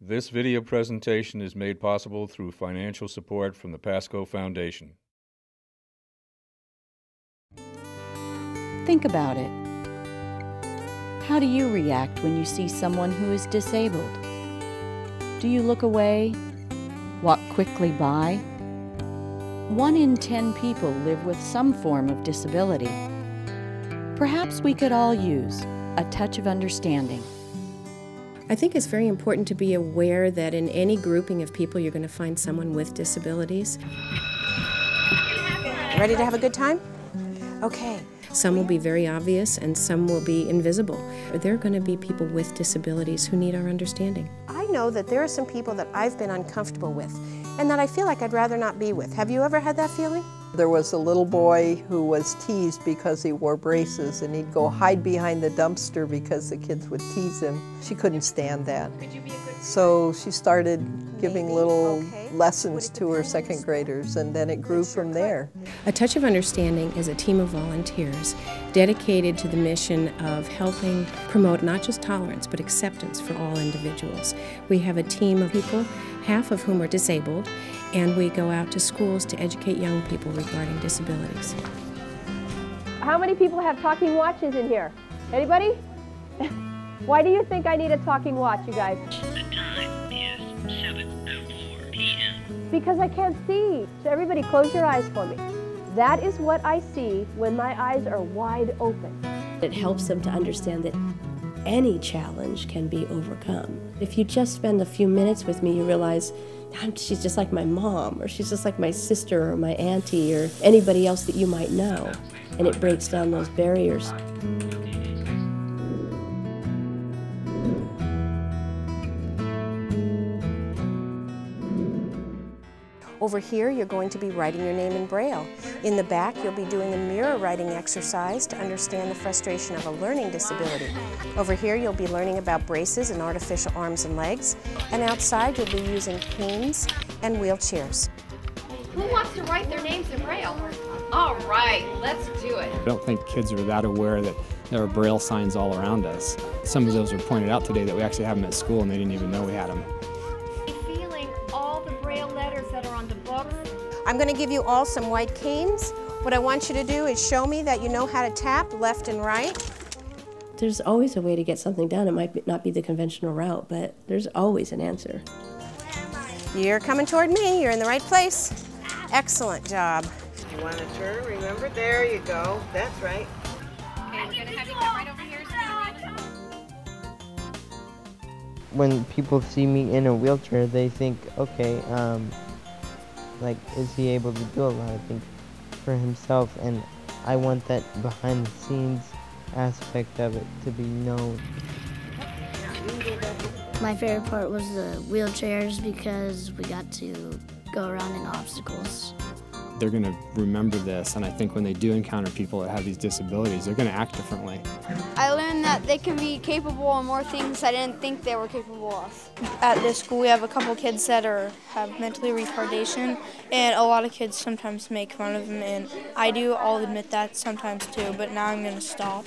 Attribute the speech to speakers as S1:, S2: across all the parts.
S1: This video presentation is made possible through financial support from the Pasco Foundation.
S2: Think about it. How do you react when you see someone who is disabled? Do you look away? Walk quickly by? 1 in 10 people live with some form of disability. Perhaps we could all use a touch of understanding.
S3: I think it's very important to be aware that in any grouping of people, you're going to find someone with disabilities.
S4: Ready to have a good time? Okay.
S3: Some will be very obvious and some will be invisible. There are going to be people with disabilities who need our understanding.
S4: I know that there are some people that I've been uncomfortable with and that I feel like I'd rather not be with. Have you ever had that feeling?
S5: There was a little boy who was teased because he wore braces, and he'd go hide behind the dumpster because the kids would tease him. She couldn't stand that. So she started giving little lessons to her second graders, and then it grew from there.
S3: A Touch of Understanding is a team of volunteers dedicated to the mission of helping promote not just tolerance but acceptance for all individuals. We have a team of people, half of whom are disabled, and we go out to schools to educate young people regarding disabilities.
S6: How many people have talking watches in here? Anybody? Why do you think I need a talking watch, you guys?
S7: The time is 7:04 p.m.
S6: Because I can't see. So everybody close your eyes for me. That is what I see when my eyes are wide open.
S8: It helps them to understand that any challenge can be overcome. If you just spend a few minutes with me, you realize she's just like my mom, or she's just like my sister or my auntie or anybody else that you might know, and it breaks down those barriers.
S4: Over here, you're going to be writing your name in Braille. In the back, you'll be doing a mirror writing exercise to understand the frustration of a learning disability. Over here, you'll be learning about braces and artificial arms and legs. And outside, you'll be using canes and wheelchairs.
S9: Who wants to write their names in Braille? All right, let's do it.
S10: I don't think kids are that aware that there are Braille signs all around us. Some of those were pointed out today that we actually have them at school and they didn't even know we had them.
S4: I'm going to give you all some white canes. What I want you to do is show me that you know how to tap left and right.
S8: There's always a way to get something done. It might not be the conventional route, but there's always an answer.
S4: You're coming toward me. You're in the right place. Excellent job.
S5: You want to turn? Remember? There you go. That's right.
S9: Okay, we're going to have you come right over here.
S11: When people see me in a wheelchair, they think, okay, like, is he able to do a lot of things for himself? And I want that behind the scenes aspect of it to be known.
S12: My favorite part was the wheelchairs because we got to go around in obstacles.
S10: They're going to remember this, and I think when they do encounter people that have these disabilities, they're going to act differently.
S13: I learned that they can be capable of more things I didn't think they were capable of.
S14: At this school, we have a couple kids that have mentally retardation, and a lot of kids sometimes make fun of them, and I do, I'll admit that sometimes too, but now I'm going to stop.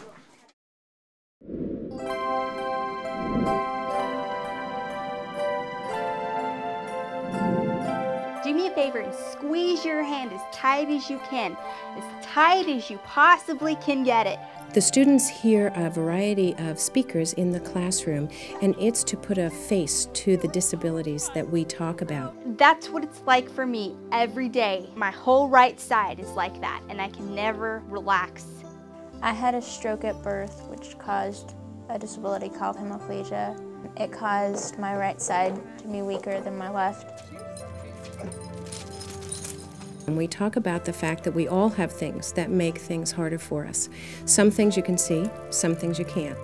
S15: Do me a favor and squeeze your hand as tight as you can, as tight as you possibly can get it.
S3: The students hear a variety of speakers in the classroom, and it's to put a face to the disabilities that we talk about.
S15: That's what it's like for me every day. My whole right side is like that, and I can never relax.
S14: I had a stroke at birth, which caused a disability called hemiplegia. It caused my right side to be weaker than my left.
S3: And we talk about the fact that we all have things that make things harder for us. Some things you can see, some things you can't.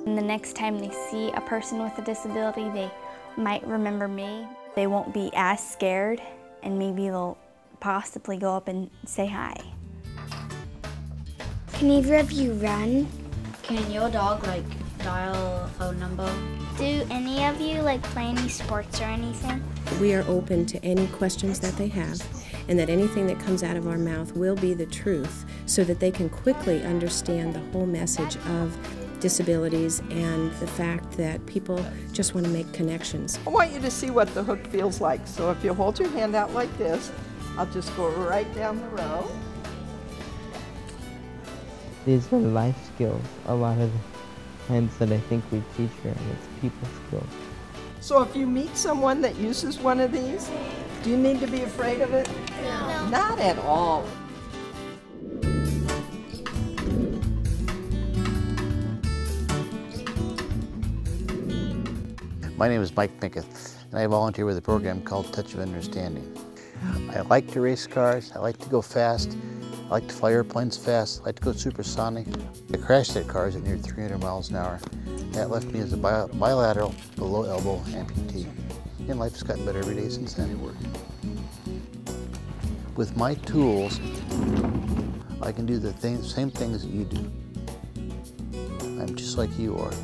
S12: And the next time they see a person with a disability, they might remember me. They won't be as scared, and maybe they'll possibly go up and say hi.
S16: Can either of you run?
S17: Can your dog, like, dial a phone number?
S16: Do any of you play any sports or anything?
S3: We are open to any questions that they have, and that anything that comes out of our mouth will be the truth, so that they can quickly understand the whole message of disabilities and the fact that people just want to make connections.
S5: I want you to see what the hook feels like. So if you hold your hand out like this, I'll just go right down the row.
S11: These are life skills a lot of the times that I think we teach her, and it's people skills.
S5: So if you meet someone that uses one of these, do you need to be afraid of it? No. Not at all.
S18: My name is Mike Pinkett, and I volunteer with a program called Touch of Understanding. I like to race cars, I like to go fast, I like to fly airplanes fast, I like to go supersonic. I crashed at cars at near 300 miles an hour. That left me as a bilateral below elbow amputee. And life's gotten better every day since then. With my tools, I can do the same things that you do. I'm just like you are.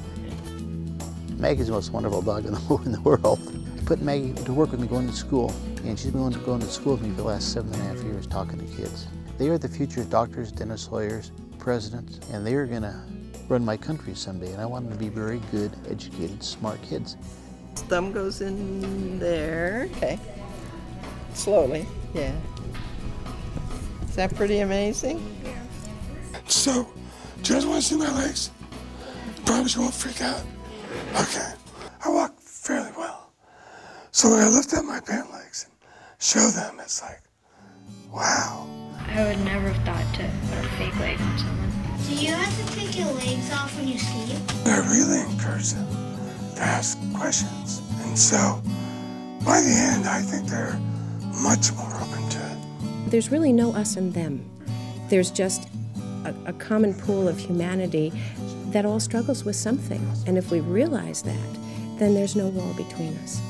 S18: Maggie's the most wonderful dog in the world. I put Maggie to work with me going to school, and she's been going to school with me for the last 7.5 years talking to kids. They are the future doctors, dentists, lawyers, presidents, and they are going to run my country someday, and I want them to be very good, educated, smart kids.
S5: Thumb goes in there. Okay. Slowly. Yeah. Is that pretty amazing?
S19: So, do you guys want to see my legs? Promise you won't freak out. Okay. I walk fairly well. So when I lift up my pant legs and show them, it's like, wow.
S17: I would never have thought to put a fake leg on someone.
S16: Do you have to take your legs off when you sleep?
S19: I really encourage them to ask questions. And so, by the end, I think they're much more open to it.
S3: There's really no us and them. There's just a common pool of humanity that all struggles with something. And if we realize that, then there's no wall between us.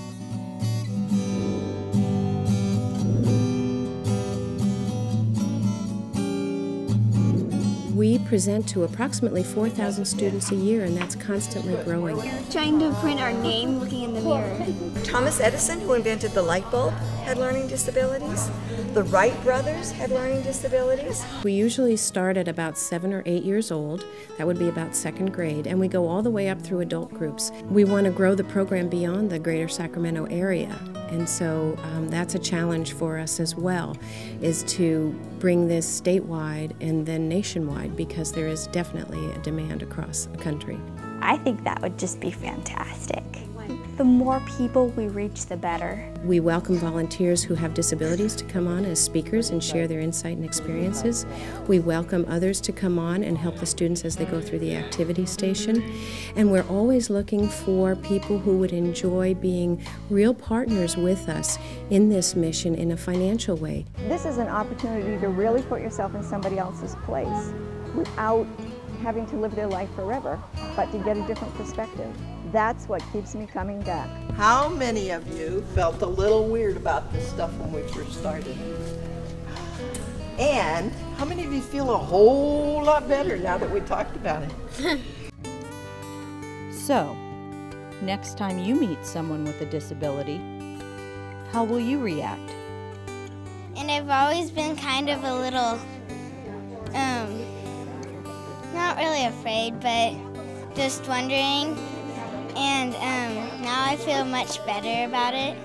S3: We present to approximately 4,000 students a year, and that's constantly growing.
S15: We're trying to print our name looking in the mirror.
S20: Thomas Edison, who invented the light bulb, had learning disabilities. The Wright brothers had learning disabilities.
S3: We usually start at about 7 or 8 years old. That would be about 2nd grade, and we go all the way up through adult groups. We want to grow the program beyond the greater Sacramento area, and so that's a challenge for us as well, is to bring this statewide and then nationwide, because there is definitely a demand across the country.
S12: I think that would just be fantastic. The more people we reach, the better.
S3: We welcome volunteers who have disabilities to come on as speakers and share their insight and experiences. We welcome others to come on and help the students as they go through the activity station. And we're always looking for people who would enjoy being real partners with us in this mission in a financial way.
S21: This is an opportunity to really put yourself in somebody else's place without having to live their life forever, but to get a different perspective. That's what keeps me coming back.
S5: How many of you felt a little weird about this stuff when we first started? And how many of you feel a whole lot better now that we talked about it?
S2: So, next time you meet someone with a disability, how will you react?
S16: And I've always been kind of a little, not really afraid, but just wondering. And now I feel much better about it.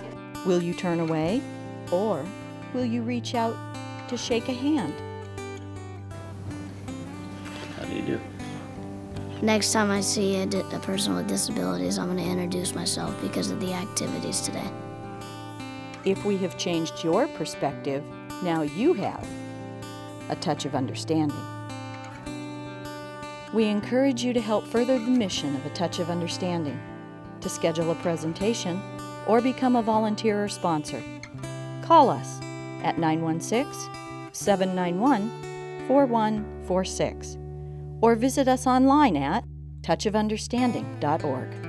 S2: Will you turn away, or will you reach out to shake a hand?
S18: How do you do?
S17: Next time I see a person with disabilities, I'm going to introduce myself because of the activities today.
S2: If we have changed your perspective, now you have a touch of understanding. We encourage you to help further the mission of A Touch of Understanding, to schedule a presentation, or become a volunteer or sponsor. Call us at 916-791-4146, or visit us online at touchofunderstanding.org.